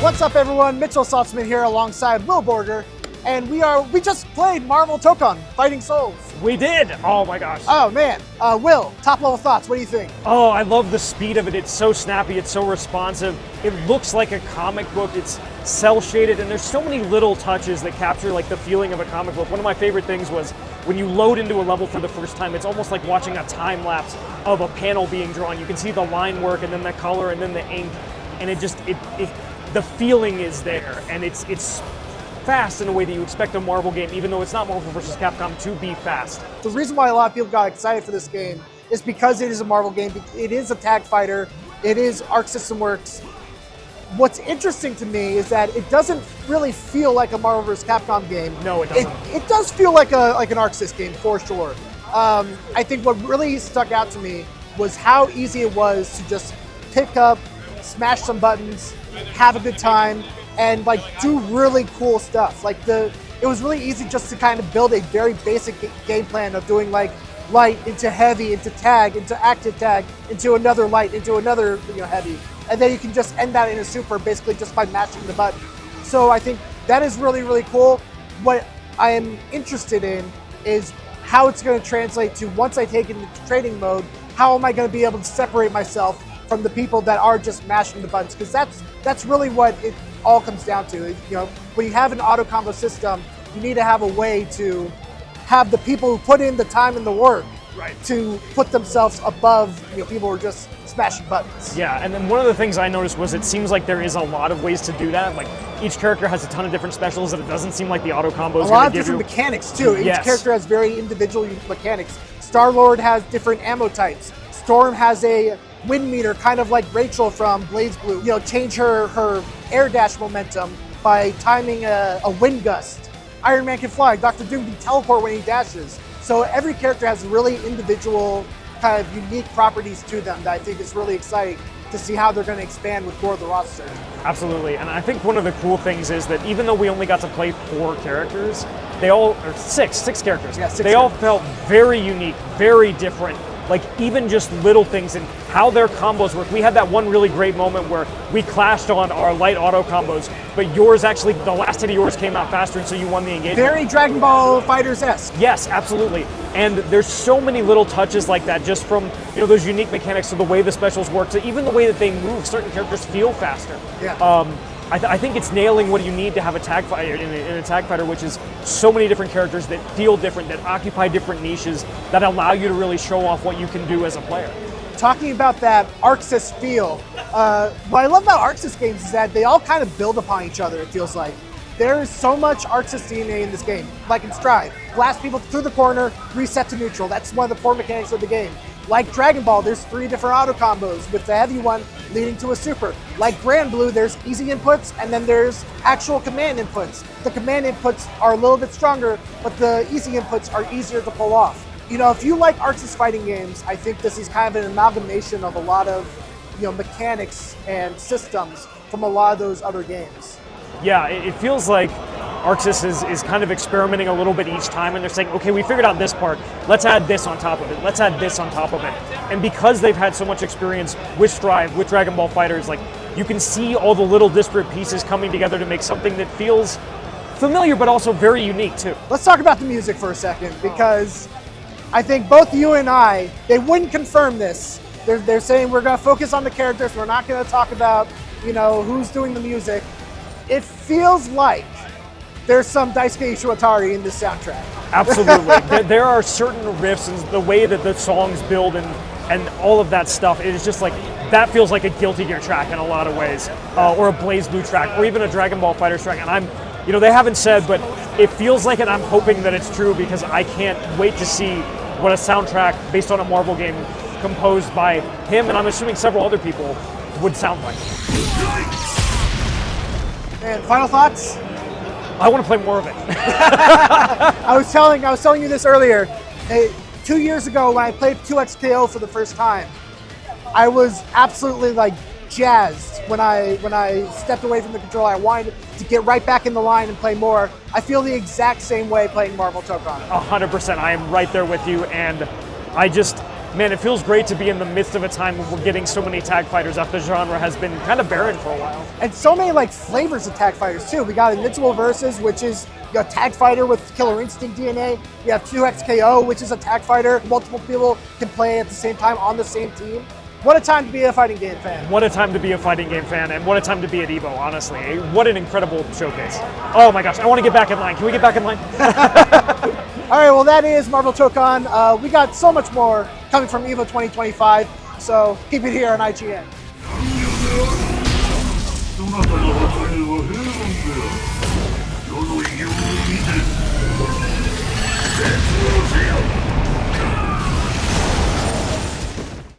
What's up, everyone? Mitchell Saltzman here alongside Will Borger, and we just played Marvel Tokon, Fighting Souls. We did! Oh my gosh. Oh man, Will, top level thoughts, what do you think? Oh, I love the speed of it. It's so snappy, it's so responsive. It looks like a comic book, it's cell shaded, and there's so many little touches that capture like the feeling of a comic book. One of my favorite things was when you load into a level for the first time, it's almost like watching a time lapse of a panel being drawn. You can see the line work and then the color and then the ink, and the feeling is there, and it's fast in a way that you expect a Marvel game, even though it's not Marvel vs. Capcom, to be fast. The reason why a lot of people got excited for this game is because it is a Marvel game. It is a tag fighter. It is Arc System Works. What's interesting to me is that it doesn't really feel like a Marvel vs. Capcom game. No, it doesn't. It does feel like an Arc Sys game for sure. I think what really stuck out to me was how easy it was to just pick up, smash some buttons, have a good time, and like do really cool stuff. Like it was really easy just to kind of build a very basic game plan of doing like light into heavy, into tag, into active tag, into another light, into another heavy. And then you can just end that in a super basically just by mashing the button. So I think that is really, really cool. What I am interested in is how it's going to translate to once I take it into training mode, how am I going to be able to separate myself from the people that are just mashing the buttons? Because that's really what it all comes down to. When you have an auto combo system, you need to have a way to have the people who put in the time and the work to put themselves above people who are just smashing buttons. Yeah, and then one of the things I noticed was it seems like there is a lot of ways to do that. Like each character has a ton of different specials, and it doesn't seem like the auto combo is a lot of different mechanics too. Yes. Each character has very individual mechanics. Star-Lord has different ammo types. Storm has a wind meter, kind of like Rachel from Blaze Blue. Change her air dash momentum by timing a wind gust. Iron Man can fly. Dr. Doom can teleport when he dashes. So every character has really individual, kind of unique properties to them that I think is really exciting to see how they're going to expand with more of the roster. Absolutely, and I think one of the cool things is that even though we only got to play 4 characters, six characters. Yeah, they all felt very unique, very different. Like even just little things and how their combos work. We had that one really great moment where we clashed on our light auto combos, but yours actually, the last hit of yours came out faster, and so you won the engagement. Very Dragon Ball FighterZ-esque. Yes, absolutely. And there's so many little touches like that, just from those unique mechanics to the way the specials work, to even the way that they move. Certain characters feel faster. Yeah. I think it's nailing what you need to have a tag fighter in a tag fighter, which is so many different characters that feel different, that occupy different niches, that allow you to really show off what you can do as a player. Talking about that Arc Sys feel, what I love about Arc Sys games is that they all kind of build upon each other, it feels like. There's so much Arc Sys DNA in this game, like in Strive. Blast people through the corner, reset to neutral. That's one of the core mechanics of the game. Like Dragon Ball, there's 3 different auto combos, with the heavy one leading to a super. Like Grand Blue, there's easy inputs, and then there's actual command inputs. The command inputs are a little bit stronger, but the easy inputs are easier to pull off. If you like Arc Sys fighting games, I think this is kind of an amalgamation of a lot of mechanics and systems from a lot of those other games. Yeah, it feels like Arc Sys is kind of experimenting a little bit each time, and they're saying, okay, we figured out this part, let's add this on top of it, let's add this on top of it. And because they've had so much experience with Strive, with Dragon Ball FighterZ, like you can see all the little disparate pieces coming together to make something that feels familiar but also very unique too. Let's talk about the music for a second, because I think both you and I, they wouldn't confirm this. They're saying we're going to focus on the characters, we're not going to talk about who's doing the music. It feels like there's some Daisuke Ishiwatari in this soundtrack. Absolutely. There are certain riffs and the way that the songs build and all of that stuff, it is just like, that feels like a Guilty Gear track in a lot of ways, or a Blaze Blue track, or even a Dragon Ball FighterZ track. And they haven't said, but it feels like it. I'm hoping that it's true, because I can't wait to see what a soundtrack based on a Marvel game composed by him, and I'm assuming several other people, would sound like. And final thoughts? I want to play more of it. I was telling you this earlier. 2 years ago, when I played 2XKO for the first time, I was absolutely jazzed when I stepped away from the controller. I wanted to get right back in the line and play more. I feel the exact same way playing Marvel Tokon. 100%. I am right there with you, and man, it feels great to be in the midst of a time when we're getting so many tag fighters after the genre has been kind of barren for a while. And so many like flavors of tag fighters too. We got Invincible Versus, which is a tag fighter with Killer Instinct DNA. We have 2XKO, which is a tag fighter. Multiple people can play at the same time on the same team. What a time to be a fighting game fan. What a time to be a fighting game fan, and what a time to be at EVO, honestly. What an incredible showcase. Oh my gosh, I want to get back in line. Can we get back in line? All right, well, that is Marvel Tokon. We got so much more coming from EVO 2025, so keep it here on IGN.